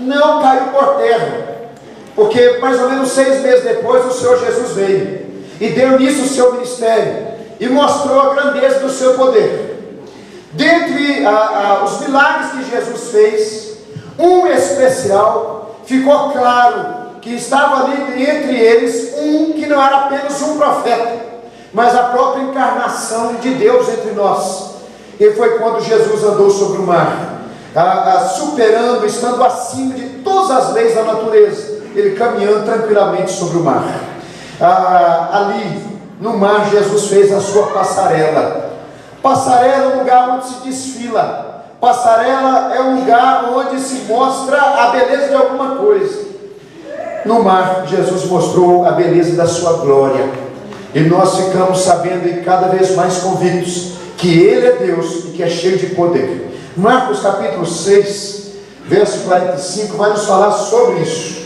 não caiu por terra, porque mais ou menos 6 meses depois o Senhor Jesus veio e deu nisso o seu ministério e mostrou a grandeza do seu poder. Dentre os milagres que Jesus fez, um especial, ficou claro que estava ali entre eles um que não era apenas um profeta, mas a própria encarnação de Deus entre nós. E foi quando Jesus andou sobre o mar, superando, estando acima de todas as leis da natureza, ele caminhando tranquilamente sobre o mar. Ali no mar Jesus fez a sua passarela. Passarela é um lugar onde se desfila. Passarela é um lugar onde se mostra a beleza de alguma coisa. No mar Jesus mostrou a beleza da sua glória, e nós ficamos sabendo e cada vez mais convictos que Ele é Deus e que é cheio de poder. Marcos capítulo 6, verso 45 vai nos falar sobre isso.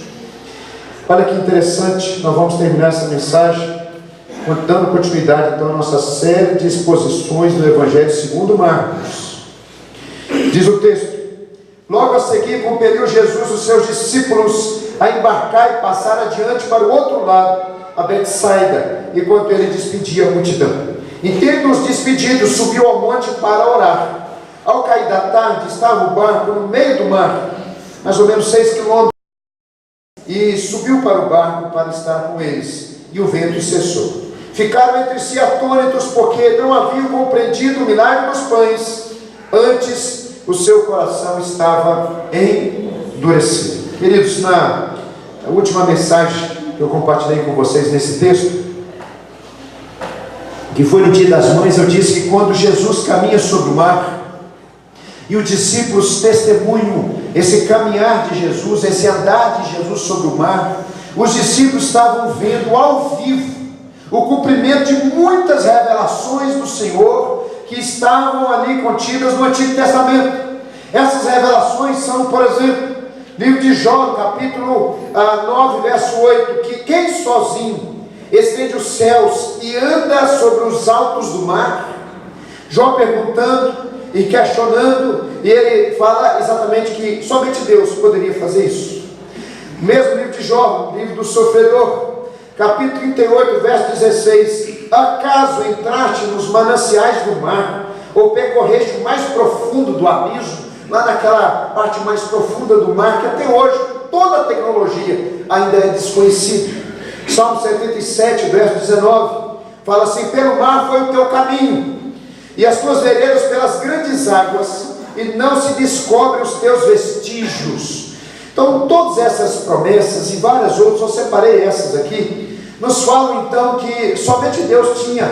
Olha que interessante, nós vamos terminar essa mensagem dando continuidade então à nossa série de exposições do Evangelho segundo Marcos. Diz o texto: logo a seguir compeliu Jesus os seus discípulos a embarcar e passar adiante para o outro lado, a Betsaida, enquanto ele despedia a multidão. E tendo-os despedido, subiu ao monte para orar. Ao cair da tarde, estava o barco no meio do mar, mais ou menos 6 quilômetros, e subiu para o barco para estar com eles, e o vento cessou. Ficaram entre si atônitos, porque não haviam compreendido o milagre dos pães, antes o seu coração estava endurecido. Queridos, na última mensagem que eu compartilhei com vocês nesse texto, que foi no Dia das Mães, eu disse que quando Jesus caminha sobre o mar, e os discípulos testemunham esse caminhar de Jesus, esse andar de Jesus sobre o mar, os discípulos estavam vendo ao vivo o cumprimento de muitas revelações do Senhor que estavam ali contidas no Antigo Testamento. Essas revelações são, por exemplo, livro de Jó, capítulo 9, verso 8, que quem sozinho estende os céus e anda sobre os altos do mar? Jó perguntando e questionando, e ele fala exatamente que somente Deus poderia fazer isso. Mesmo livro de Jó, livro do sofredor, capítulo 38, verso 16: acaso entraste nos mananciais do mar, ou percorreste o mais profundo do abismo, lá naquela parte mais profunda do mar, que até hoje toda a tecnologia ainda é desconhecida. Salmo 77, verso 19, fala assim: pelo mar foi o teu caminho, e as tuas veredas pelas grandes águas, e não se descobrem os teus vestígios. Então todas essas promessas e várias outras, eu separei essas aqui, nos falam então que somente Deus tinha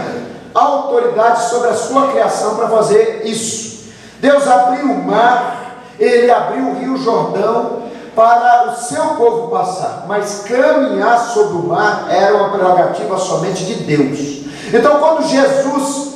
autoridade sobre a sua criação para fazer isso. Deus abriu o mar, Ele abriu o rio Jordão para o seu povo passar, mas caminhar sobre o mar era uma prerrogativa somente de Deus. Então quando Jesus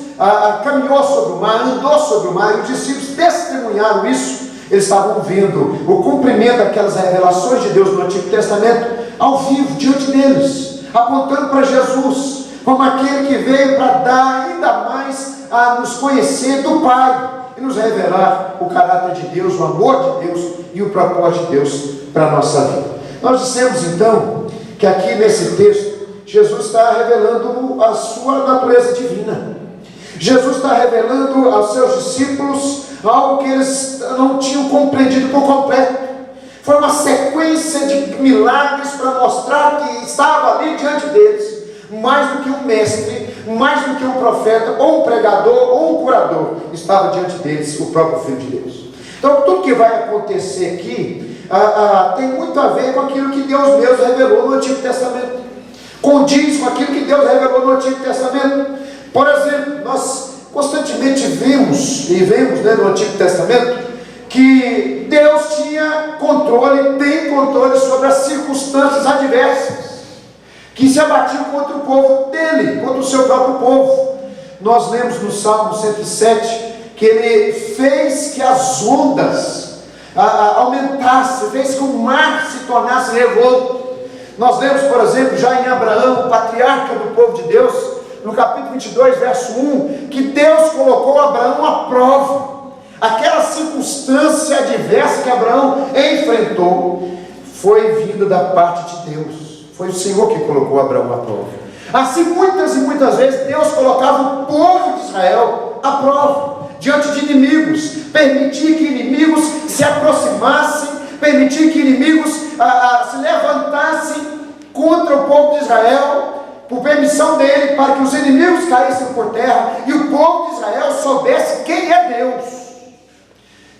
caminhou sobre o mar, andou sobre o mar, e os discípulos testemunharam isso, eles estavam vendo o cumprimento daquelas revelações de Deus no Antigo Testamento ao vivo, diante deles, apontando para Jesus como aquele que veio para dar ainda mais a nos conhecer do Pai e nos revelar o caráter de Deus, o amor de Deus e o propósito de Deus para a nossa vida. Nós dissemos então que aqui nesse texto Jesus está revelando a sua natureza divina. Jesus está revelando aos seus discípulos algo que eles não tinham compreendido por completo. Foi uma sequência de milagres para mostrar que estava ali diante deles mais do que um mestre, mais do que um profeta, ou um pregador, ou um curador. Estava diante deles o próprio Filho de Deus. Então tudo que vai acontecer aqui tem muito a ver com aquilo que Deus mesmo revelou no Antigo Testamento. Condiz com aquilo que Deus revelou no Antigo Testamento. Por exemplo, nós constantemente vemos no Antigo Testamento que Deus tinha controle, tem controle sobre as circunstâncias adversas que se abatiam contra o povo dele, contra o seu próprio povo. Nós lemos no Salmo 107 que ele fez que as ondas aumentassem, fez que o mar se tornasse revolto. Nós lemos, por exemplo, já em Abraão, o patriarca do povo de Deus, no capítulo 22, verso 1, que Deus colocou Abraão à prova. Aquela circunstância adversa que Abraão enfrentou, enfrentou foi vindo da parte de Deus. Foi o Senhor que colocou Abraão à prova. Assim, muitas e muitas vezes, Deus colocava o povo de Israel à prova, diante de inimigos, permitir que inimigos se aproximassem, permitir que inimigos se levantassem contra o povo de Israel, por permissão dele, para que os inimigos caíssem por terra e o povo de Israel soubesse quem é Deus.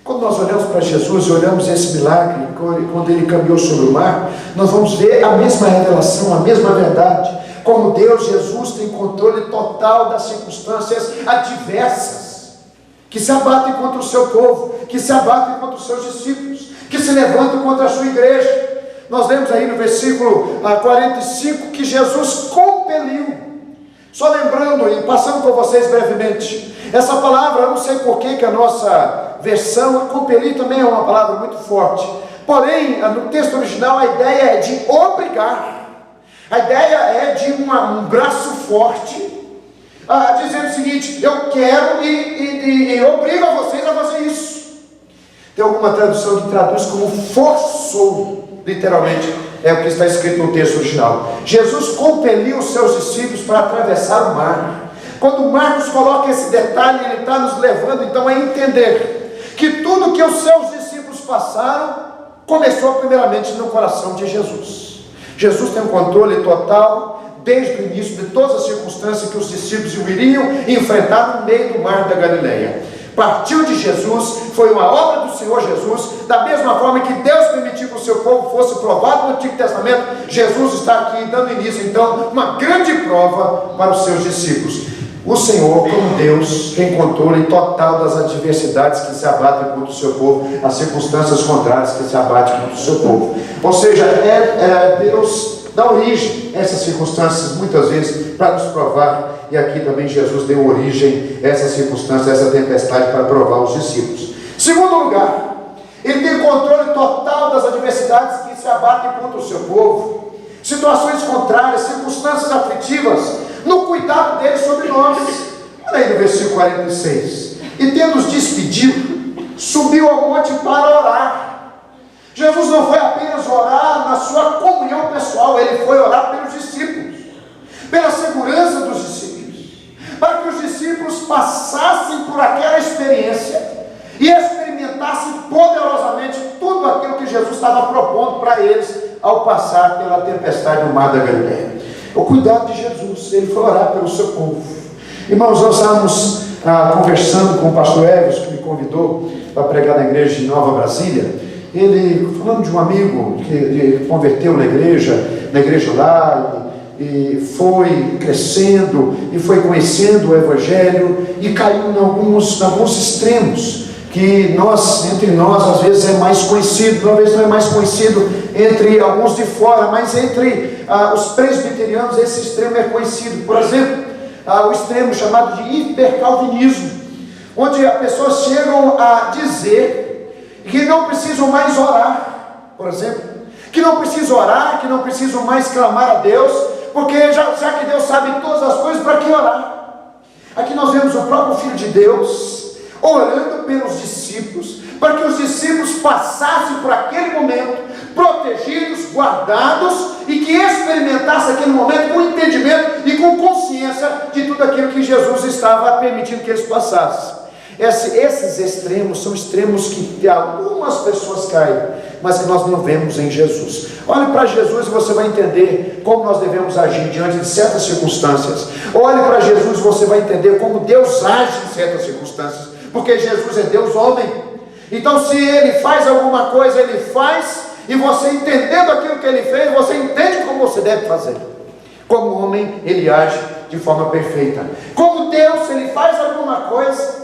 Quando nós olhamos para Jesus e olhamos esse milagre, quando ele caminhou sobre o mar, nós vamos ver a mesma revelação, a mesma verdade, como Deus, Jesus, tem controle total das circunstâncias adversas, que se abatem contra o seu povo, que se abatem contra os seus discípulos, que se levantam contra a sua igreja. Nós lemos aí no versículo 45 que Jesus compeliu. Só lembrando e passando com vocês brevemente, essa palavra, eu não sei por que a nossa versão, compelir também é uma palavra muito forte. Porém, no texto original a ideia é de obrigar. A ideia é de um braço forte, dizendo o seguinte: eu quero e obrigo a vocês a fazer isso. Tem alguma tradução que traduz como forçou. Literalmente é o que está escrito no texto original. Jesus compeliu os seus discípulos para atravessar o mar. Quando Marcos coloca esse detalhe, ele está nos levando então a entender que tudo que os seus discípulos passaram começou primeiramente no coração de Jesus. Jesus tem um controle total desde o início de todas as circunstâncias que os discípulos iriam enfrentar no meio do mar da Galileia. Partiu de Jesus, foi uma obra do Senhor Jesus, da mesma forma que Deus permitiu que o seu povo fosse provado no Antigo Testamento. Jesus está aqui dando início então uma grande prova para os seus discípulos. O Senhor, como Deus, tem controle total das adversidades que se abatem contra o seu povo, as circunstâncias contrárias que se abatem contra o seu povo. Ou seja, Deus dá origem a essas circunstâncias muitas vezes para nos provar. E aqui também Jesus deu origem a essa circunstância, a essa tempestade, para provar os discípulos. Segundo lugar, ele tem controle total das adversidades que se abatem contra o seu povo, situações contrárias, circunstâncias aflitivas, no cuidado dele sobre nós. Olha aí no versículo 46. E tendo-os despedido, subiu ao monte para orar. Jesus não foi apenas orar na sua comunhão pessoal, ele foi orar pelos discípulos, pela segurança dos discípulos, para que os discípulos passassem por aquela experiência e experimentassem poderosamente tudo aquilo que Jesus estava propondo para eles ao passar pela tempestade no mar da Galileia. O cuidado de Jesus, ele foi orar pelo seu povo. Irmãos, nós estávamos conversando com o pastor Eves, que me convidou para pregar na igreja de Nova Brasília. Ele, falando de um amigo que converteu na igreja lá, e foi crescendo, e foi conhecendo o Evangelho, e caiu em alguns extremos, que entre nós, às vezes é mais conhecido, talvez não é mais conhecido entre alguns de fora, mas entre os presbiterianos esse extremo é conhecido. Por exemplo, o extremo chamado de hipercalvinismo, onde as pessoas chegam a dizer que não precisam mais orar, por exemplo, que não precisam orar, que não precisam mais clamar a Deus, porque já que Deus sabe todas as coisas, para que orar? Aqui nós vemos o próprio Filho de Deus orando pelos discípulos, para que os discípulos passassem por aquele momento protegidos, guardados, e que experimentassem aquele momento com entendimento e com consciência de tudo aquilo que Jesus estava permitindo que eles passassem. Esses extremos são extremos que algumas pessoas caem, mas que nós não vemos em Jesus. Olhe para Jesus e você vai entender como nós devemos agir diante de certas circunstâncias. Olhe para Jesus e você vai entender como Deus age em certas circunstâncias, porque Jesus é Deus homem. Então, se Ele faz alguma coisa, Ele faz, e você entendendo aquilo que Ele fez, você entende como você deve fazer. Como homem, Ele age de forma perfeita. Como Deus, Ele faz alguma coisa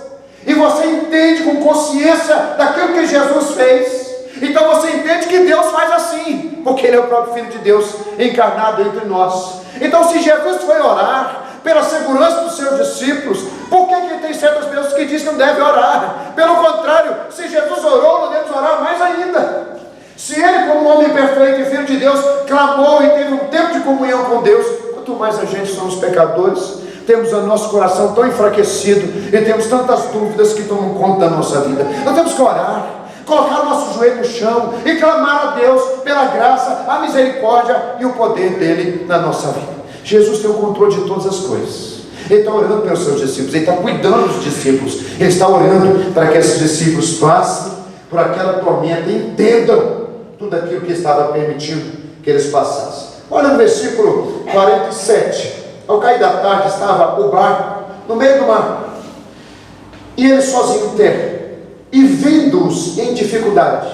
e você entende com consciência daquilo que Jesus fez, então você entende que Deus faz assim, porque Ele é o próprio Filho de Deus encarnado entre nós. Então, se Jesus foi orar pela segurança dos seus discípulos, por que tem certas pessoas que dizem que não devem orar? Pelo contrário, se Jesus orou, nós devemos orar mais ainda. Se Ele, como homem perfeito e Filho de Deus, clamou e teve um tempo de comunhão com Deus, quanto mais a gente somos pecadores, temos o nosso coração tão enfraquecido e temos tantas dúvidas que tomam conta da nossa vida. Nós temos que orar, colocar o nosso joelho no chão e clamar a Deus pela graça, a misericórdia e o poder dele na nossa vida. Jesus tem o controle de todas as coisas. Ele está orando pelos seus discípulos, ele está cuidando dos discípulos, ele está orando para que esses discípulos passem por aquela tormenta e entendam tudo aquilo que estava permitindo que eles passassem. Olha no versículo 47. Ao cair da tarde estava o barco no meio do mar, e ele sozinho em terra, e vendo-os em dificuldade.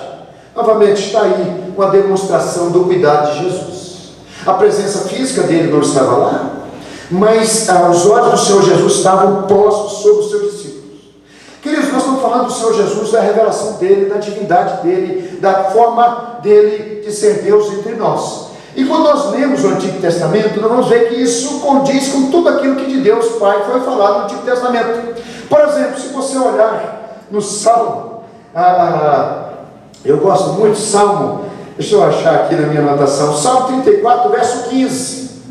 Novamente está aí uma demonstração do cuidado de Jesus. A presença física dele não estava lá, mas os olhos do Senhor Jesus estavam postos sobre os seus discípulos. Queridos, nós estamos falando do Senhor Jesus, da revelação dele, da divindade dele, da forma dele de ser Deus entre nós. E quando nós lemos o Antigo Testamento, nós vamos ver que isso condiz com tudo aquilo que de Deus Pai foi falado no Antigo Testamento. Por exemplo, se você olhar no Salmo, eu gosto muito do Salmo, deixa eu achar aqui na minha anotação, Salmo 34, verso 15.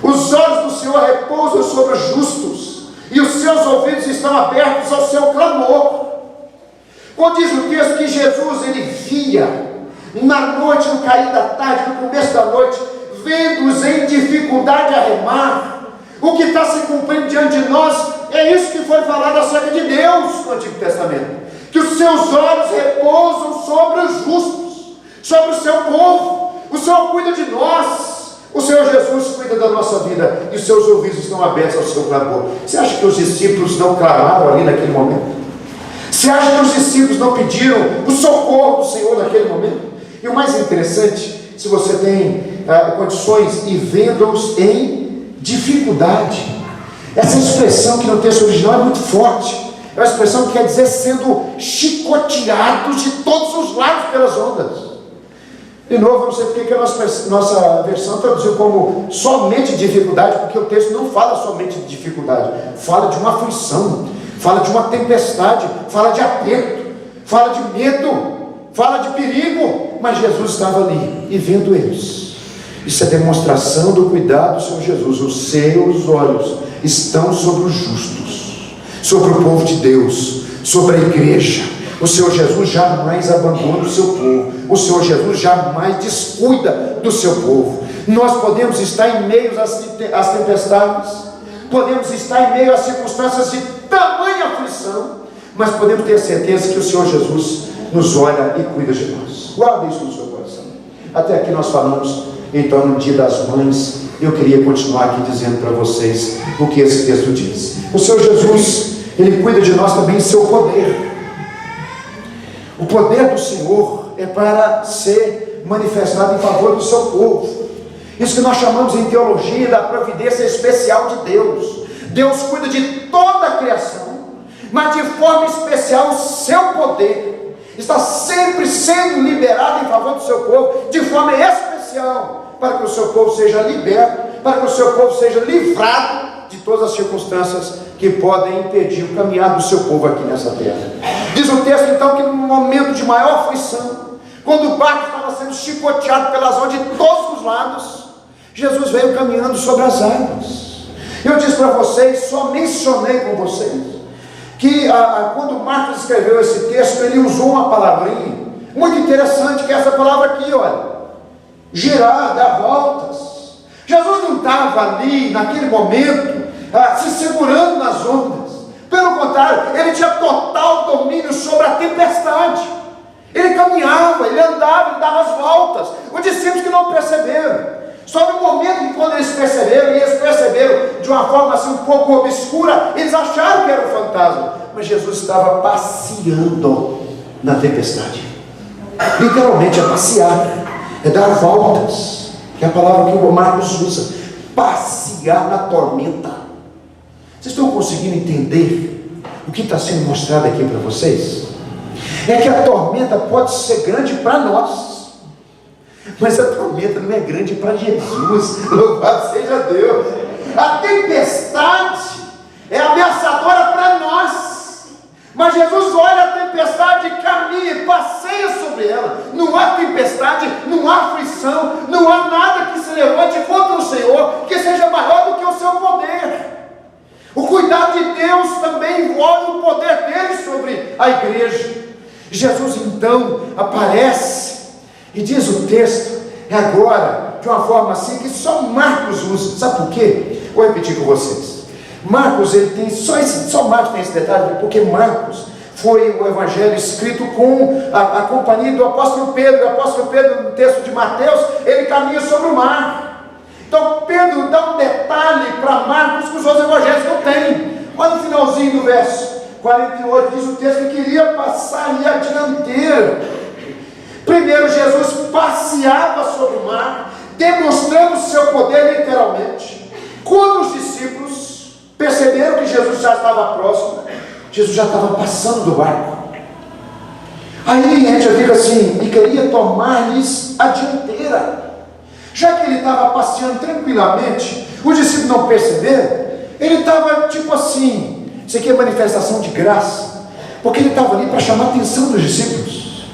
Os olhos do Senhor repousam sobre os justos, e os seus ouvidos estão abertos ao seu clamor. Quando diz o texto que Jesus, ele via, na noite, no cair da tarde, no começo da noite, vendo-os em dificuldade a remar, o que está se cumprindo diante de nós, é isso que foi falado acerca de Deus no Antigo Testamento, que os seus olhos repousam sobre os justos, sobre o seu povo. O Senhor cuida de nós, o Senhor Jesus cuida da nossa vida, e os seus ouvidos estão abertos ao seu clamor. Você acha que os discípulos não clamaram ali naquele momento? Você acha que os discípulos não pediram o socorro do Senhor naquele momento? E o mais interessante, se você tem condições e vendo-os em dificuldade, essa expressão que no texto original é muito forte, é uma expressão que quer dizer sendo chicoteados de todos os lados pelas ondas. De novo, eu não sei porque que a nossa versão traduziu como somente dificuldade, porque o texto não fala somente de dificuldade, fala de uma aflição, fala de uma tempestade, fala de aperto, fala de medo, fala de perigo. Mas Jesus estava ali e vendo eles. Isso é demonstração do cuidado do Senhor Jesus. Os seus olhos estão sobre os justos, sobre o povo de Deus, sobre a igreja. O Senhor Jesus jamais abandona o seu povo. O Senhor Jesus jamais descuida do seu povo. Nós podemos estar em meio às tempestades, podemos estar em meio às circunstâncias de tamanha aflição, mas podemos ter certeza que o Senhor Jesus nos olha e cuida de nós. Guarda isso no seu coração. Até aqui nós falamos, então, no dia das mães. Eu queria continuar aqui dizendo para vocês o que esse texto diz. O Senhor Jesus, ele cuida de nós também em seu poder. O poder do Senhor é para ser manifestado em favor do seu povo. Isso que nós chamamos em teologia da providência especial de Deus. Deus cuida de toda a criação, mas de forma especial o seu poder está sempre sendo liberado em favor do seu povo, de forma especial, para que o seu povo seja liberto, para que o seu povo seja livrado de todas as circunstâncias que podem impedir o caminhar do seu povo aqui nessa terra. Diz o texto então que no momento de maior aflição, quando o barco estava sendo chicoteado pelas ondas de todos os lados, Jesus veio caminhando sobre as águas. Eu disse para vocês, só mencionei com vocês, que quando Marcos escreveu esse texto, ele usou uma palavrinha muito interessante, que é essa palavra aqui, olha, girar, dar voltas. Jesus não estava ali, naquele momento, se segurando nas ondas. Pelo contrário, ele tinha total domínio sobre a tempestade. Ele caminhava, ele andava, ele dava as voltas. Os discípulos que não perceberam. Só no momento que quando eles perceberam, e eles perceberam de uma forma assim um pouco obscura, eles acharam que era um fantasma. Mas Jesus estava passeando na tempestade. Literalmente é passear, é dar voltas, que é a palavra que o Marcos usa. Passear na tormenta. Vocês estão conseguindo entender o que está sendo mostrado aqui para vocês? É que a tormenta pode ser grande para nós, mas a tormenta não é grande para Jesus. Louvado seja Deus. A tempestade é ameaçadora para nós, mas Jesus olha a tempestade e caminha e passeia sobre ela. Não há tempestade, não há aflição, não há nada que se levante contra o Senhor que seja maior do que o seu poder. O cuidado de Deus também envolve o poder dele sobre a igreja. Jesus então aparece, e diz o texto, agora, de uma forma assim, que só Marcos usa. Sabe por quê? Vou repetir com vocês. Marcos, ele tem, só Marcos tem esse detalhe, porque Marcos foi o evangelho escrito com a companhia do apóstolo Pedro. O apóstolo Pedro, no texto de Mateus, ele caminha sobre o mar. Então Pedro dá um detalhe para Marcos que os outros evangelhos não têm. Olha no finalzinho do verso 48, diz o texto que queria passar ali a dianteira. Primeiro Jesus passeava sobre o mar, demonstrando o seu poder literalmente. Quando os discípulos perceberam que Jesus já estava próximo, Jesus já estava passando do barco. Aí a gente já fica assim, e queria tomar-lhes a dianteira. Já que ele estava passeando tranquilamente, os discípulos não perceberam, ele estava tipo assim, isso aqui é manifestação de graça, porque ele estava ali para chamar a atenção dos discípulos.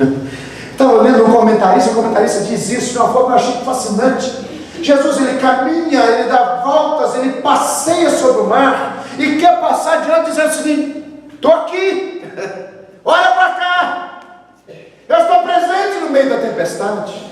Estava lendo um comentarista, e o comentarista diz isso de uma forma que eu achei fascinante. Jesus, ele caminha, ele dá voltas, ele passeia sobre o mar, e quer passar adiante dizendo assim, estou aqui, olha para cá, eu estou presente no meio da tempestade.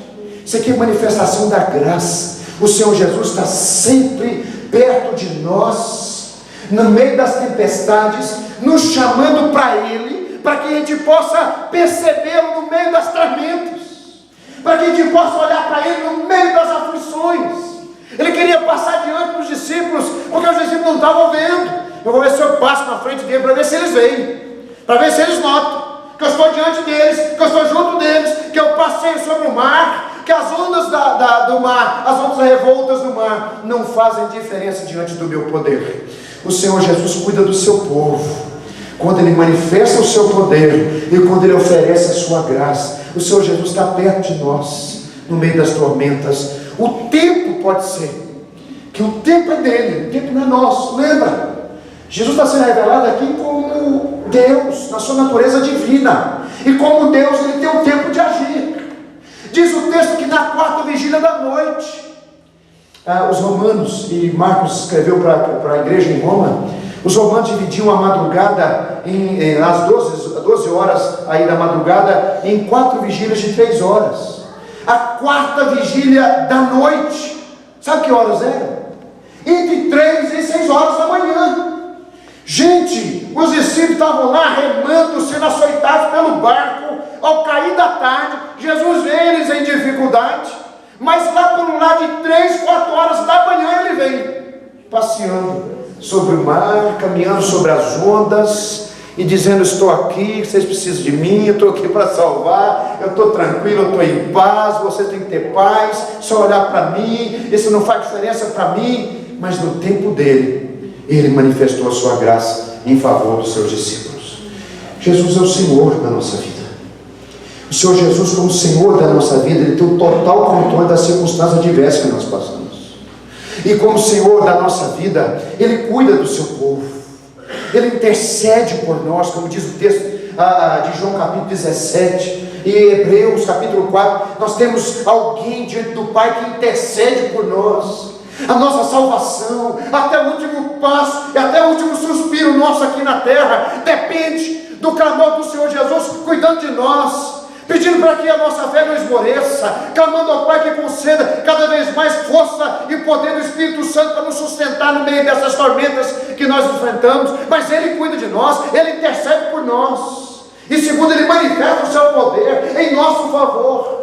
Isso aqui é manifestação da graça. O Senhor Jesus está sempre perto de nós, no meio das tempestades, nos chamando para Ele, para que a gente possa percebê-lo no meio das tormentas, para que a gente possa olhar para Ele no meio das aflições. Ele queria passar diante dos discípulos, porque os discípulos não estavam vendo. Eu vou ver se eu passo na frente dele, para ver se eles veem, para ver se eles notam que eu estou diante deles, que eu estou junto deles, que eu passei sobre o mar, que as ondas do mar, as ondas revoltas do mar, não fazem diferença diante do meu poder. O Senhor Jesus cuida do seu povo, quando Ele manifesta o seu poder, e quando Ele oferece a sua graça. O Senhor Jesus está perto de nós, no meio das tormentas. O tempo pode ser, que o tempo é dele, o tempo não é nosso, lembra? Jesus está sendo revelado aqui como Deus, na sua natureza divina, e como Deus, Ele tem um tempo de agir. Diz o texto que na quarta vigília da noite, os romanos, e Marcos escreveu para a igreja em Roma, os romanos dividiam a madrugada às 12 horas aí da madrugada, em 4 vigílias de 3 horas. A quarta vigília da noite, sabe que horas eram? Entre 3 e 6 horas da manhã. Gente, os discípulos estavam lá remando, sendo açoitados pelo barco. Ao cair da tarde, Jesus vê eles em dificuldade, mas lá pelo lado de 3, 4 horas da manhã ele vem passeando sobre o mar, caminhando sobre as ondas e dizendo: estou aqui, vocês precisam de mim, eu estou aqui para salvar, eu estou tranquilo, eu estou em paz, vocês têm que ter paz, só olhar para mim, isso não faz diferença para mim. Mas no tempo dele, ele manifestou a sua graça em favor dos seus discípulos. Jesus é o Senhor da nossa vida. O Senhor Jesus, como Senhor da nossa vida, Ele tem o total controle das circunstâncias adversas que nós passamos. E como Senhor da nossa vida, Ele cuida do seu povo, Ele intercede por nós, como diz o texto de João capítulo 17, e Hebreus capítulo 4, nós temos alguém diante do Pai que intercede por nós. A nossa salvação, até o último passo, e até o último suspiro nosso aqui na terra, depende do clamor do Senhor Jesus, cuidando de nós, pedindo para que a nossa fé não esmoreça, clamando ao Pai que conceda cada vez mais força e poder do Espírito Santo para nos sustentar no meio dessas tormentas que nós enfrentamos. Mas Ele cuida de nós, Ele intercede por nós, e segundo, Ele manifesta o seu poder em nosso favor.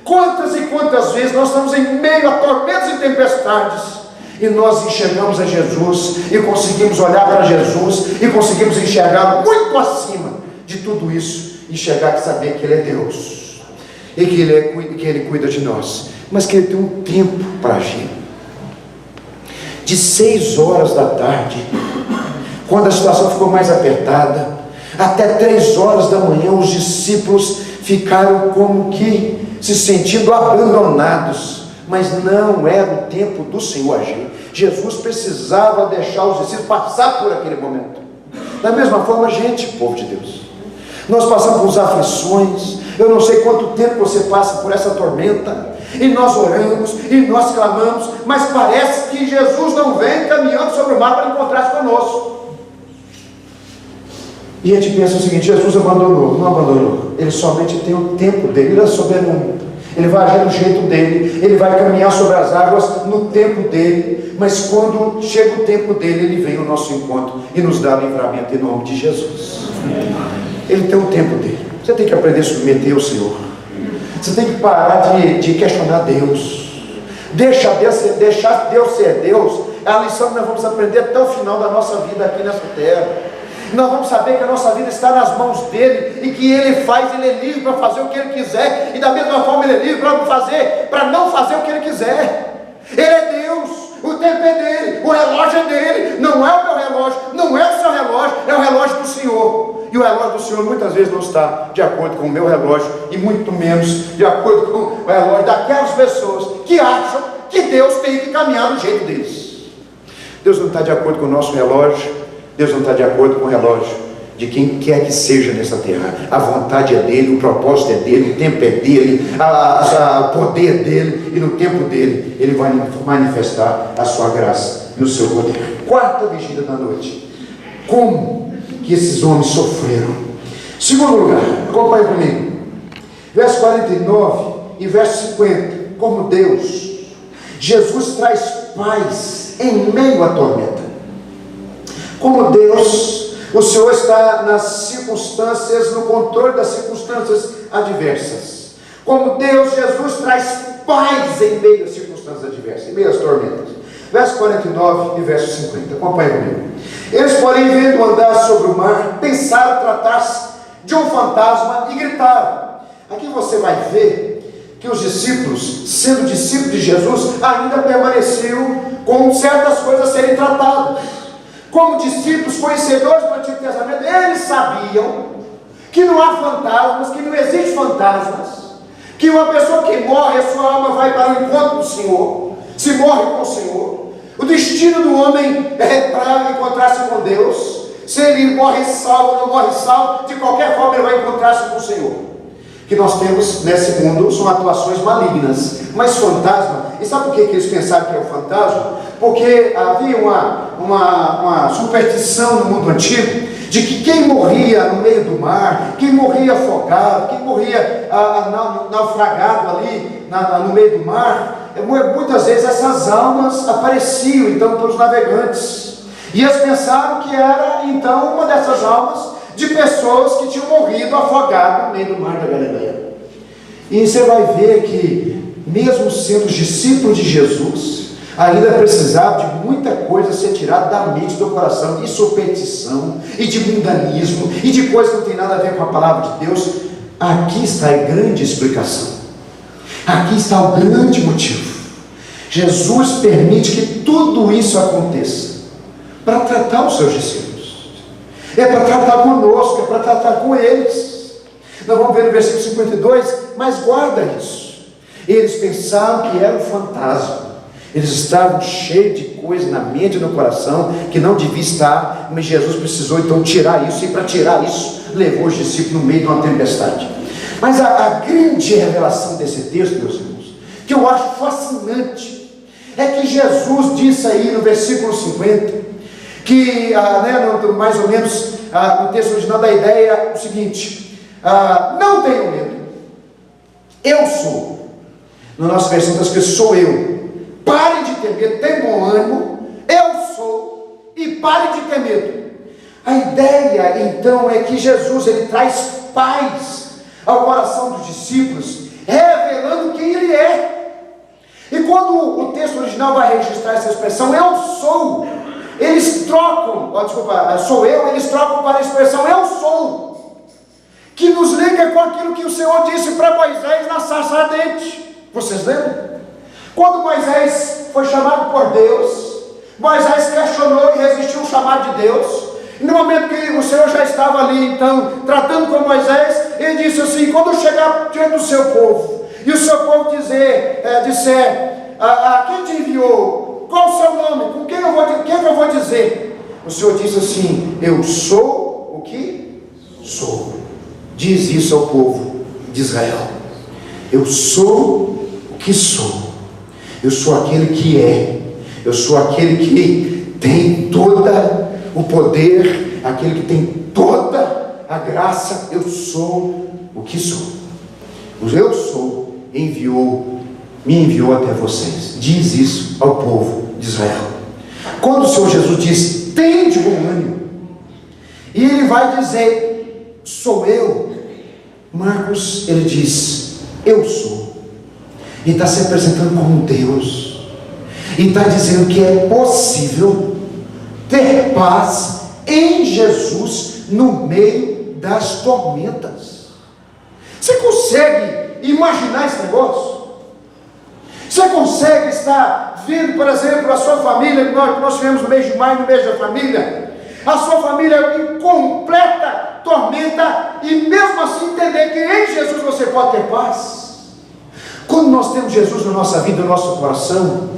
Quantas e quantas vezes nós estamos em meio a tormentas e tempestades, e nós enxergamos a Jesus, e conseguimos olhar para Jesus, e conseguimos enxergar muito acima de tudo isso, enxergar e saber que Ele é Deus, e que Ele cuida de nós, mas que Ele tem um tempo para agir. De 6 horas da tarde, quando a situação ficou mais apertada, até 3 horas da manhã, os discípulos ficaram como que se sentindo abandonados, mas não era o tempo do Senhor agir. Jesus precisava deixar os discípulos passar por aquele momento. Da mesma forma, gente, povo de Deus, nós passamos por aflições. Eu não sei quanto tempo você passa por essa tormenta, e nós oramos, e nós clamamos, mas parece que Jesus não vem caminhando sobre o mar para encontrar-se conosco. E a gente pensa o seguinte: Jesus abandonou. Não abandonou. Ele somente tem o tempo dele. Ele é soberano. Ele vai agir do jeito dele. Ele vai caminhar sobre as águas no tempo dele. Mas quando chega o tempo dele, ele vem ao nosso encontro e nos dá livramento em nome de Jesus. Ele tem o tempo dele. Você tem que aprender a submeter ao Senhor. Você tem que parar de questionar Deus. Deixar Deus ser Deus. É a lição que nós vamos aprender até o final da nossa vida aqui nessa terra. Nós vamos saber que a nossa vida está nas mãos dele e que ele é livre para fazer o que ele quiser, e da mesma forma ele é livre para não fazer o que ele quiser. Ele é Deus, o tempo é dele, o relógio é dele, não é o meu relógio, não é o seu relógio, é o relógio do Senhor. E o relógio do Senhor muitas vezes não está de acordo com o meu relógio, e muito menos de acordo com o relógio daquelas pessoas que acham que Deus tem que caminhar do jeito deles. Deus não está de acordo com o nosso relógio. Deus não está de acordo com o relógio de quem quer que seja nessa terra. A vontade é dele, o propósito é dele, o tempo é dele, o poder é dele, e no tempo dele ele vai manifestar a sua graça e o seu poder. Quarta vigília da noite: como que esses homens sofreram? Segundo lugar, acompanhe comigo, verso 49 e verso 50. Como Jesus traz paz em meio à tormenta. Como Deus, o Senhor está nas circunstâncias, no controle das circunstâncias adversas. Como Deus, Jesus traz paz em meio às circunstâncias adversas, em meio às tormentas. Verso 49 e verso 50, acompanhe comigo. Eles, porém, vendo andar sobre o mar, pensaram tratar-se de um fantasma e gritaram. Aqui você vai ver que os discípulos, sendo discípulos de Jesus, ainda permaneciam com certas coisas a serem tratadas. Como discípulos, conhecedores do Antigo Testamento, eles sabiam que não há fantasmas, que não existe fantasmas, que uma pessoa que morre, a sua alma vai para o encontro do Senhor, se morre com o Senhor. O destino do homem é para encontrar-se com Deus. Se ele morre salvo ou não morre salvo, de qualquer forma ele vai encontrar-se com o Senhor. O que nós temos nesse mundo são atuações malignas, mas fantasma. E sabe por que eles pensaram que é o fantasma? Porque havia uma superstição no mundo antigo de que quem morria no meio do mar, quem morria afogado, quem morria naufragado ali no meio do mar, muitas vezes essas almas apareciam então para os navegantes, e eles pensaram que era então uma dessas almas de pessoas que tinham morrido afogado no meio do mar da Galileia. E você vai ver que mesmo sendo discípulos de Jesus, ainda precisava de muita coisa ser tirada da mente, do coração, de superstição, e de mundanismo, e de coisas que não tem nada a ver com a palavra de Deus. Aqui está a grande explicação, aqui está o grande motivo. Jesus permite que tudo isso aconteça para tratar os seus discípulos, é para tratar conosco, é para tratar com eles. Nós vamos ver no versículo 52, mas guarda isso. Eles pensavam que era um fantasma. Eles estavam cheios de coisa na mente e no coração que não devia estar, mas Jesus precisou então tirar isso, e para tirar isso, levou os discípulos no meio de uma tempestade. Mas a grande revelação desse texto, meus irmãos, que eu acho fascinante, é que Jesus disse aí no versículo 50, que mais ou menos no texto original da ideia é o seguinte: não tenham medo, eu sou. Na nossa versão está escrito: sou eu. Parem de ter medo, tenham bom ânimo, eu sou, e parem de ter medo. A ideia então é que Jesus ele traz paz ao coração dos discípulos, revelando quem ele é. E quando o texto original vai registrar essa expressão, eu sou, eles trocam, sou eu, eles trocam para a expressão eu sou, que nos liga com aquilo que o Senhor disse para Moisés na sarça ardente. Vocês lembram? Quando Moisés foi chamado por Deus, Moisés questionou e resistiu ao chamado de Deus. E no momento que o Senhor já estava ali, então, tratando com Moisés, ele disse assim: quando eu chegar diante do seu povo, e o seu povo disser, quem te enviou? Qual o seu nome? Com quem eu vou dizer? O Senhor disse assim: eu sou o que sou. Diz isso ao povo de Israel: eu sou o que sou. Eu sou aquele que é. Eu sou aquele que tem todo o poder, aquele que tem toda graça eu sou o que sou. O eu sou me enviou até vocês. Diz isso ao povo de Israel. Quando o Senhor Jesus diz, tende bom ânimo, e ele vai dizer, sou eu, Marcos, ele diz, eu sou. E está se apresentando como Deus, e está dizendo que é possível ter paz em Jesus no meio das tormentas. Você consegue imaginar esse negócio? Você consegue estar vendo, por exemplo, a sua família, que nós tivemos no mês de maio, no mês da família, a sua família em completa tormenta, e mesmo assim entender que em Jesus você pode ter paz? Quando nós temos Jesus na nossa vida, no nosso coração,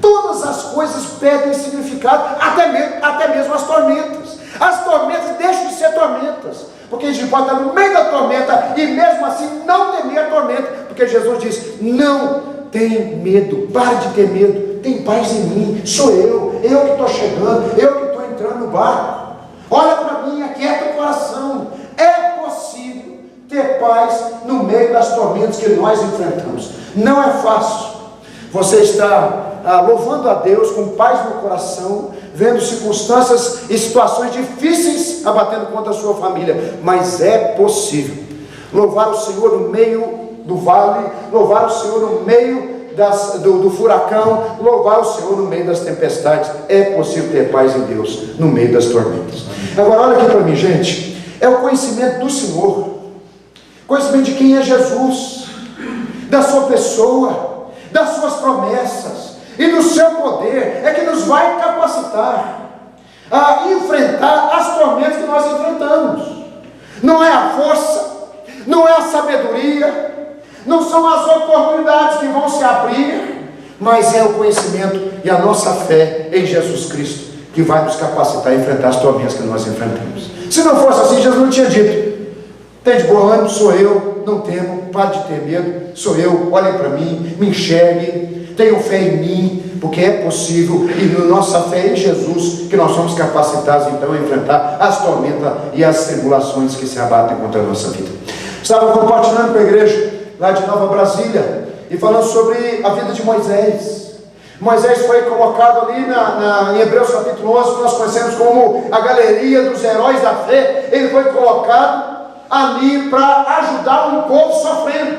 todas as coisas perdem significado, até mesmo as tormentas. As tormentas deixam de ser tormentas, porque a gente pode estar no meio da tormenta e mesmo assim não temer a tormenta, porque Jesus diz, não tem medo, pare de ter medo, tem paz em mim, sou eu que estou chegando, eu que estou entrando no barco, olha para mim, aquieta o coração. É possível ter paz no meio das tormentas que nós enfrentamos. Não é fácil. Você está louvando a Deus com paz no coração, vendo circunstâncias e situações difíceis abatendo contra a sua família, mas é possível louvar o Senhor no meio do vale, louvar o Senhor no meio do furacão, louvar o Senhor no meio das tempestades. É possível ter paz em Deus no meio das tormentas. Agora olha aqui para mim, gente, é o conhecimento do Senhor, conhecimento de quem é Jesus, da sua pessoa, das suas promessas e do seu poder, é que nos vai capacitar a enfrentar as tormentas que nós enfrentamos. Não é a força, não é a sabedoria, não são as oportunidades que vão se abrir, mas é o conhecimento e a nossa fé em Jesus Cristo que vai nos capacitar a enfrentar as tormentas que nós enfrentamos. Se não fosse assim, Jesus não tinha dito, tem de bom ânimo, sou eu, não temo, pare de ter medo, sou eu, olhem para mim, me enxerguem, tenham fé em mim, porque é possível, e na nossa fé em Jesus, que nós somos capacitados então a enfrentar as tormentas e as tribulações que se abatem contra a nossa vida. Estava compartilhando com a igreja lá de Nova Brasília, e falando sobre a vida de Moisés. Moisés foi colocado ali em Hebreus capítulo 11, que nós conhecemos como a galeria dos heróis da fé. Ele foi colocado ali para ajudar um povo sofrendo.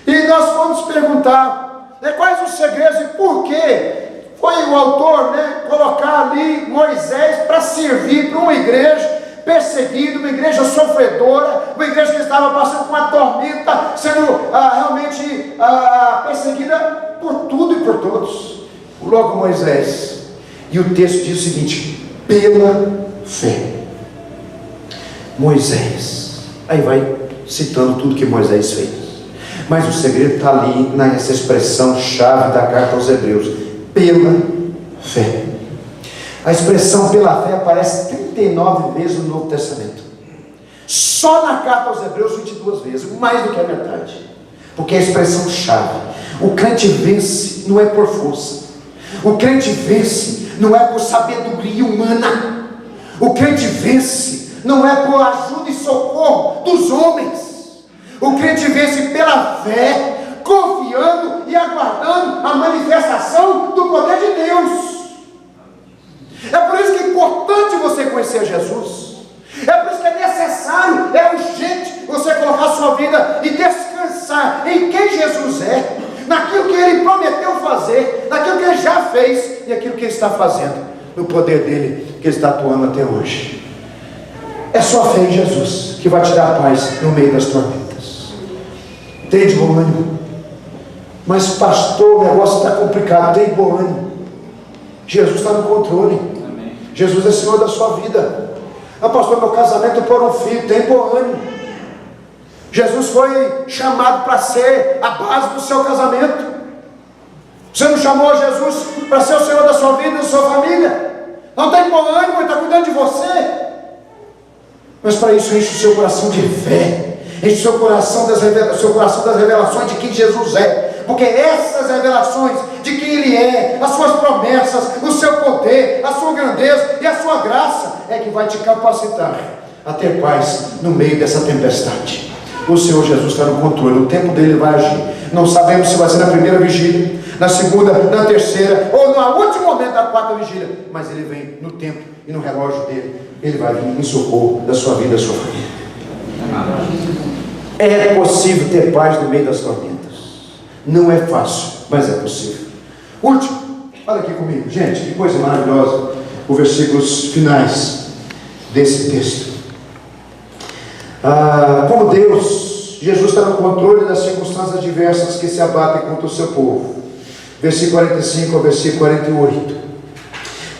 E nós vamos perguntar, quais os segredos e por que foi o autor colocar ali Moisés para servir para uma igreja perseguida, uma igreja sofredora, uma igreja que estava passando por uma tormenta, sendo realmente perseguida por tudo e por todos. Logo Moisés, e o texto diz o seguinte, pela fé. Moisés, aí vai citando tudo que Moisés fez, mas o segredo está ali nessa expressão chave da carta aos Hebreus, pela fé. A expressão pela fé aparece 39 vezes no Novo Testamento, só na carta aos Hebreus 22 vezes, mais do que a metade, porque é a expressão chave. O crente vence não é por força, o crente vence não é por sabedoria humana, o crente vence não é por ajuda e socorro dos homens, o crente vence pela fé, confiando e aguardando a manifestação do poder de Deus. É por isso que é importante você conhecer Jesus, é por isso que é necessário, é urgente você colocar a sua vida e descansar em quem Jesus é, naquilo que Ele prometeu fazer, naquilo que Ele já fez e aquilo que Ele está fazendo, no poder dEle que Ele está atuando até hoje. É só a fé em Jesus que vai te dar paz no meio das tormentas. Tem de bom ânimo. Mas pastor, o negócio está complicado. Tem de bom ânimo. Jesus está no controle. Amém. Jesus é Senhor da sua vida. Pastor, meu casamento por um filho. Tem bom ânimo. Jesus foi chamado para ser a base do seu casamento. Você não chamou Jesus para ser o Senhor da sua vida e da sua família? Não tem bom ânimo, Ele está cuidando de você. Mas para isso enche o seu coração de fé, enche o seu coração das revelações de quem Jesus é, porque essas revelações de quem Ele é, as suas promessas, o seu poder, a sua grandeza e a sua graça é que vai te capacitar a ter paz no meio dessa tempestade. O Senhor Jesus está no controle, o tempo dele vai agir. Não sabemos se vai ser na primeira vigília, na segunda, na terceira, ou no último momento da quarta vigília, mas ele vem no tempo e no relógio dele. Ele vai vir em socorro da sua vida, da sua família. É possível ter paz no meio das tormentas. Não é fácil, mas é possível. Último, olha aqui comigo, gente, que coisa maravilhosa, os versículos finais desse texto. Como Deus, Jesus está no controle das circunstâncias diversas que se abatem contra o seu povo. Versículo 45 ao versículo 48.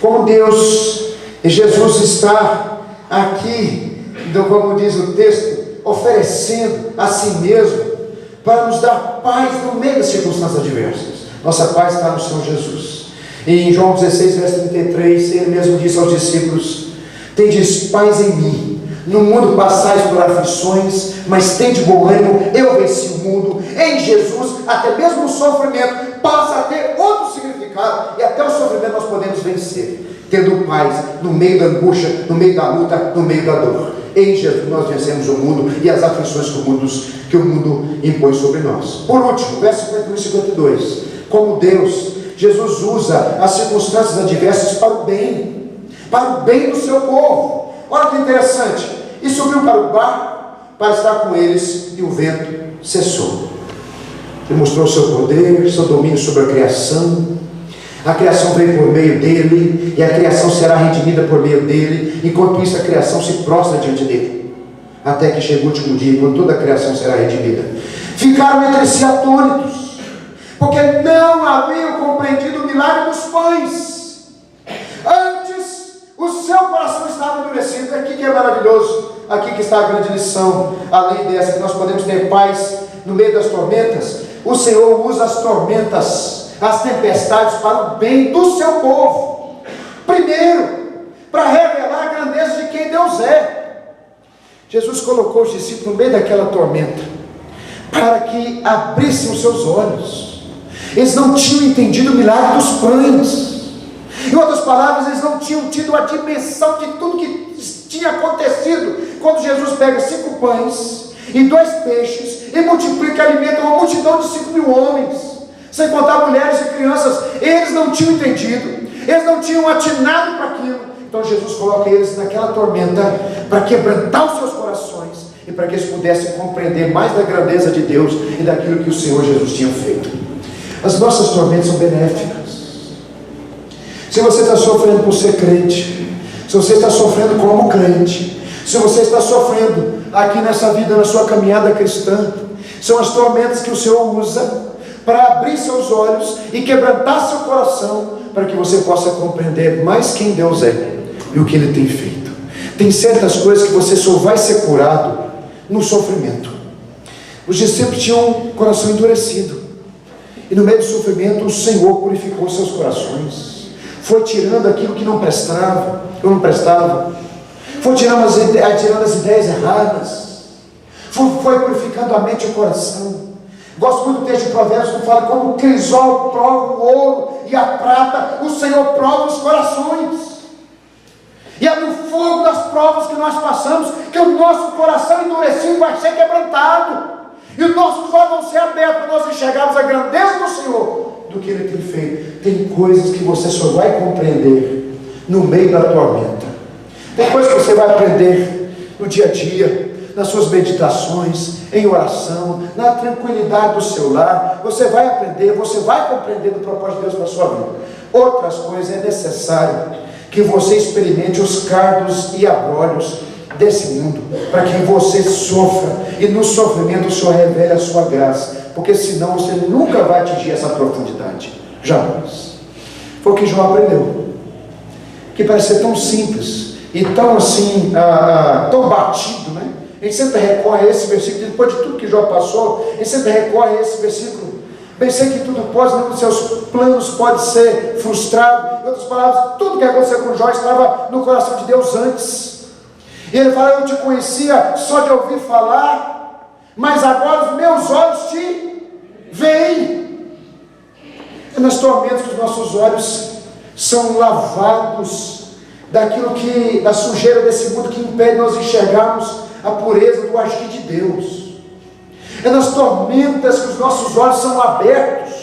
Como Deus, Jesus está aqui, então, como diz o texto, oferecendo a si mesmo para nos dar paz no meio das circunstâncias diversas. Nossa paz está no Senhor Jesus. E em João 16, verso 33, ele mesmo disse aos discípulos: tendes paz em mim. No mundo passais por aflições, mas tende bom ânimo, eu venci o mundo. Em Jesus, até mesmo o sofrimento passa a ter outro significado, e até o sofrimento nós podemos vencer, tendo paz no meio da angústia, no meio da luta, no meio da dor. Em Jesus nós vencemos o mundo e as aflições que o mundo impõe sobre nós. Por último, verso 51 e 52. Como Deus, Jesus usa as circunstâncias adversas para o bem do seu povo. Olha que interessante, e subiu para o barco para estar com eles, e o vento cessou. Ele mostrou o seu poder, seu domínio sobre a criação. A criação veio por meio dele, e a criação será redimida por meio dele. Enquanto isso, a criação se prostra diante dele, até que chegue o último dia, quando toda a criação será redimida. Ficaram entre si atônitos, porque não haviam compreendido o milagre dos pães. Antes, o seu coração estava endurecido. Aqui que é maravilhoso, aqui que está a grande lição. Além dessa, que nós podemos ter paz no meio das tormentas. O Senhor usa as tormentas, as tempestades, para o bem do seu povo. Primeiro, para revelar a grandeza de quem Deus é. Jesus colocou os discípulos no meio daquela tormenta, para que abrissem os seus olhos. Eles não tinham entendido o milagre dos pães. Em outras palavras, eles não tinham tido a dimensão de tudo que tinha acontecido, quando Jesus pega 5 pães e 2 peixes, e multiplica e alimenta uma multidão de 5.000 homens, sem contar mulheres e crianças. Eles não tinham entendido, eles não tinham atinado para aquilo. Então Jesus coloca eles naquela tormenta, para quebrantar os seus corações, e para que eles pudessem compreender mais da grandeza de Deus, e daquilo que o Senhor Jesus tinha feito. As nossas tormentas são benéficas. Se você está sofrendo por ser crente, se você está sofrendo como crente, se você está sofrendo aqui nessa vida, na sua caminhada cristã, são as tormentas que o Senhor usa para abrir seus olhos e quebrantar seu coração, para que você possa compreender mais quem Deus é e o que Ele tem feito. Tem certas coisas que você só vai ser curado no sofrimento. Os discípulos tinham um coração endurecido, e no meio do sofrimento o Senhor purificou seus corações. Foi tirando aquilo que não prestava, foi tirando as ideias erradas, foi purificando a mente e o coração. Gosto muito do texto de Provérbios, que fala: como o crisol prova o ouro e a prata, o Senhor prova os corações. E é no fogo das provas que nós passamos que o nosso coração endurecido vai ser quebrantado, e os nossos olhos vão ser abertos para nós enxergarmos a grandeza do Senhor, do que Ele tem feito. Tem coisas que você só vai compreender no meio da tormenta. Tem coisas que você vai aprender no dia a dia, nas suas meditações, em oração, na tranquilidade do seu lar. Você vai aprender, você vai compreender o propósito de Deus para a sua vida. Outras coisas é necessário que você experimente os cardos e abrolhos desse mundo, para que você sofra, e no sofrimento o Senhor revele a sua graça, porque senão você nunca vai atingir essa profundidade, jamais. Foi o que João aprendeu, que parece ser tão simples e tão assim, tão batido, né? A gente sempre recorre a esse versículo, depois de tudo que João passou, a gente sempre recorre a esse versículo. Bem sei que tudo pode, nenhum dos seus planos pode ser frustrado. Em outras palavras, tudo que aconteceu com Jó estava no coração de Deus antes. E ele fala: eu te conhecia só de ouvir falar, mas agora os meus olhos te veem. É nas tormentas que os nossos olhos são lavados da sujeira desse mundo que impede nós enxergarmos a pureza do agir de Deus. É nas tormentas que os nossos olhos são abertos,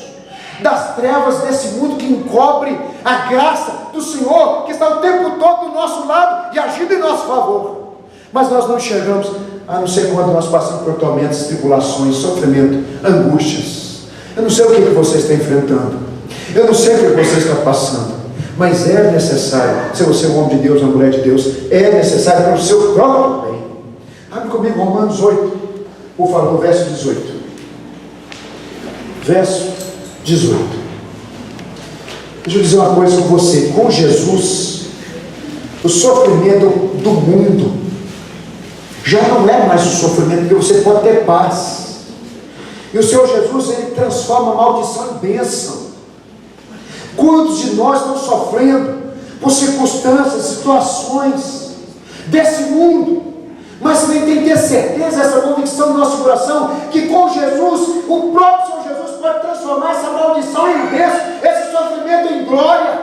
das trevas desse mundo que encobre a graça do Senhor, que está o tempo todo do nosso lado e agindo em nosso favor. Mas nós não enxergamos, a não ser quando nós passamos por tormentos, tribulações, sofrimento, angústias. Eu não sei o que você está enfrentando, eu não sei o que você está passando, mas é necessário, se você é um homem de Deus, uma mulher de Deus, é necessário para o seu próprio bem. Abre comigo Romanos 8, por favor, verso 18. Verso 18. Deixa eu dizer uma coisa com você. Com Jesus, o sofrimento do mundo já não é mais o sofrimento, porque você pode ter paz. E o Senhor Jesus, Ele transforma a maldição em bênção. Quantos de nós estão sofrendo por circunstâncias, situações desse mundo, mas também tem que ter certeza, essa convicção no nosso coração, que com Jesus, o próprio Senhor Jesus pode transformar essa maldição em bênção, esse sofrimento em glória,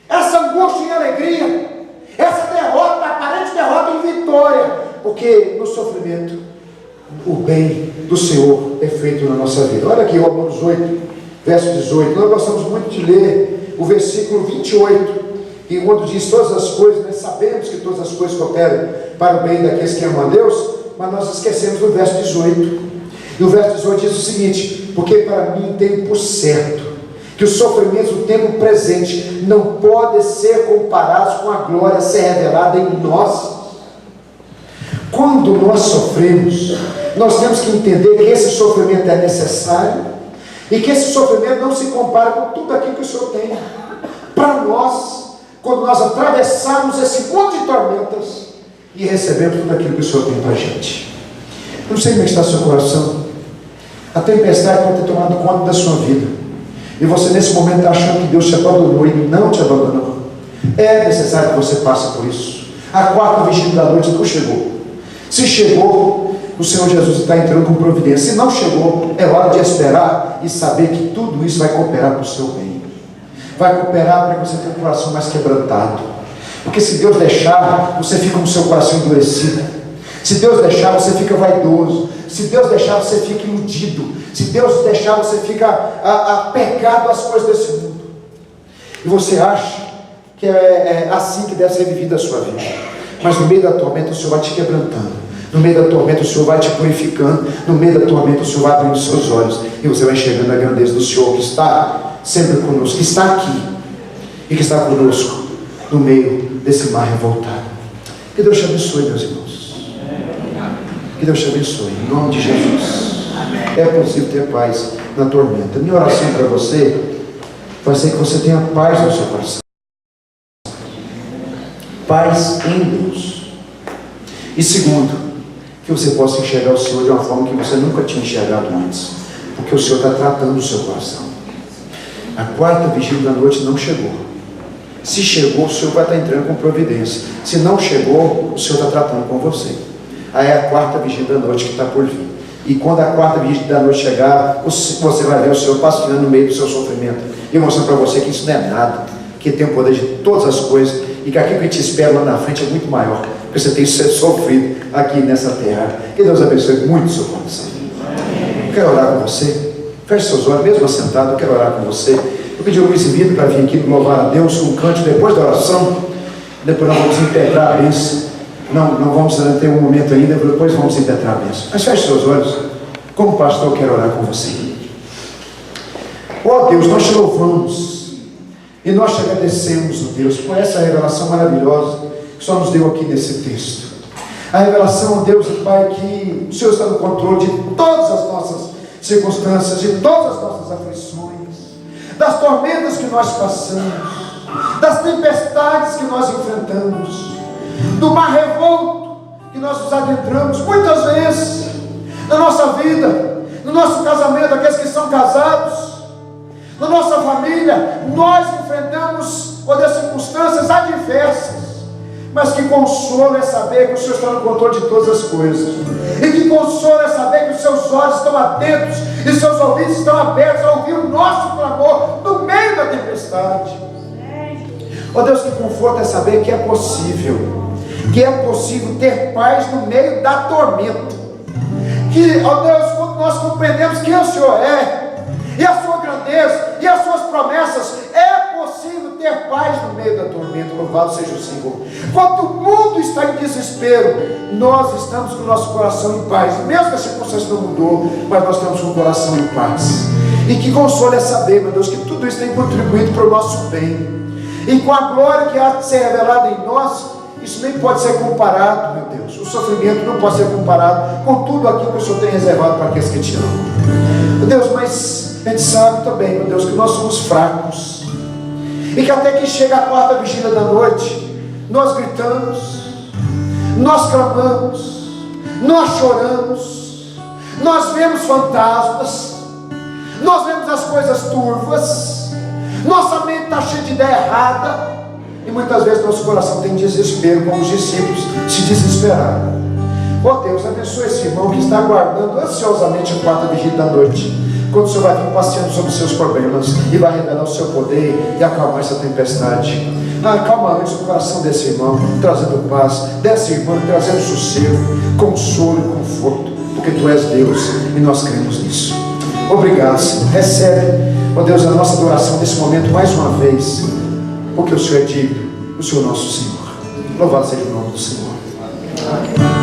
essa angústia em alegria, essa derrota, aparente derrota em vitória, porque no sofrimento o bem do Senhor é feito na nossa vida. Olha aqui, Romanos 8, verso 18. Nós gostamos muito de ler o versículo 28, e quando diz todas as coisas, nós sabemos que todas as coisas cooperam para o bem daqueles que amam a Deus, mas nós esquecemos do verso 18. E o verso 18 diz o seguinte: porque para mim tenho por certo que os sofrimentos do tempo presente não podem ser comparados com a glória a ser revelada em nós. Quando nós sofremos, nós temos que entender que esse sofrimento é necessário e que esse sofrimento não se compara com tudo aquilo que o Senhor tem para nós, quando nós atravessarmos esse monte de tormentas e recebemos tudo aquilo que o Senhor tem para a gente. Eu não sei como está o seu coração. A tempestade pode ter tomado conta da sua vida, e você nesse momento está achando que Deus te abandonou, e não te abandonou. É necessário que você passe por isso. A quarta vigília da noite não chegou. Se chegou, o Senhor Jesus está entrando com providência. Se não chegou, é hora de esperar e saber que tudo isso vai cooperar para o seu bem, vai cooperar para que você tenha um coração mais quebrantado. Porque se Deus deixar, você fica com o seu coração endurecido. Se Deus deixar, você fica vaidoso. Se Deus deixar, você fica iludido. Se Deus deixar, você fica apegado às coisas desse mundo, e você acha que é assim que deve ser vivida a sua vida. Mas no meio da tormenta o Senhor vai te quebrantando, no meio da tormenta o Senhor vai te purificando, no meio da tormenta o Senhor vai abrindo os seus olhos, e você vai enxergando a grandeza do Senhor, que está sempre conosco, que está aqui e que está conosco no meio desse mar revoltado. Que Deus te abençoe, meus irmãos. Que Deus te abençoe, em nome de Jesus. É possível ter paz na tormenta. Minha oração para você vai ser que você tenha paz no seu coração, paz em Deus. E segundo, que você possa enxergar o Senhor de uma forma que você nunca tinha enxergado antes, porque o Senhor está tratando o seu coração. A quarta vigília da noite não chegou. Se chegou, o Senhor vai estar entrando com providência. Se não chegou, o Senhor está tratando com você. Aí é a quarta vigília da noite que está por vir. E quando a quarta vigília da noite chegar, você vai ver o Senhor passeando no meio do seu sofrimento e mostrando para você que isso não é nada, que tem o poder de todas as coisas, e que aquilo que te espera lá na frente é muito maior, porque você tem sofrido aqui nessa terra. Que Deus abençoe muito o seu coração. Eu quero orar com você. Feche seus olhos, mesmo assentado, eu quero orar com você. Eu pedi ao Luiz Vitor para vir aqui louvar a Deus com um cântico depois da oração. Depois nós vamos impetrar a bênção. Não vamos ter um momento ainda, depois vamos impetrar a bênção. Mas feche seus olhos. Como pastor, eu quero orar com você. Ó Deus, nós te louvamos e nós te agradecemos, ó Deus, por essa revelação maravilhosa que só nos deu aqui nesse texto. A revelação, ó Deus e Pai, que o Senhor está no controle de todas as nossas circunstâncias, de todas as nossas aflições, das tormentas que nós passamos, das tempestades que nós enfrentamos, do mar revolto que nós nos adentramos muitas vezes na nossa vida, no nosso casamento, aqueles que são casados, na nossa família. Nós enfrentamos, ó Deus, circunstâncias adversas, mas que consolo é saber que o Senhor está no controle de todas as coisas, e que consolo é saber que os seus olhos estão atentos e seus ouvidos estão abertos a ouvir o nosso clamor no meio da tempestade. Ó Deus, que conforto é saber que é possível ter paz no meio da tormenta. Que, ó Deus, quando nós compreendemos quem o Senhor é, e a sua grandeza, e as suas promessas, é possível ter paz no meio da tormenta. Louvado seja o Senhor. Quando o mundo está em desespero, nós estamos com o nosso coração em paz. Mesmo que a circunstância não mudou, mas nós estamos com o coração em paz. E que consolo é saber, meu Deus, que tudo isso tem contribuído para o nosso bem. E com a glória que há de ser revelada em nós, isso nem pode ser comparado, meu Deus. O sofrimento não pode ser comparado com tudo aquilo que o Senhor tem reservado para aqueles que te amam. Meu Deus, mas a gente sabe também, meu Deus, que nós somos fracos. E que até que chega a quarta vigília da noite, nós gritamos, nós clamamos, nós choramos, nós vemos fantasmas, nós vemos as coisas turvas, nossa mente está cheia de ideia errada, e muitas vezes nosso coração tem desespero, como os discípulos se desesperaram. Ó Deus, abençoe esse irmão que está aguardando ansiosamente a quarta vigília da noite, quando o Senhor vai vir passeando sobre os seus problemas e vai revelar o seu poder e acalmar essa tempestade. Acalma antes o coração desse irmão, trazendo paz, dessa irmã trazendo sossego, consolo e conforto, porque Tu és Deus e nós cremos nisso. Obrigado, Senhor. Recebe, ó Deus, a nossa adoração nesse momento mais uma vez, porque o Senhor é digno, o Senhor nosso Senhor. Louvado seja o nome do Senhor. Amém.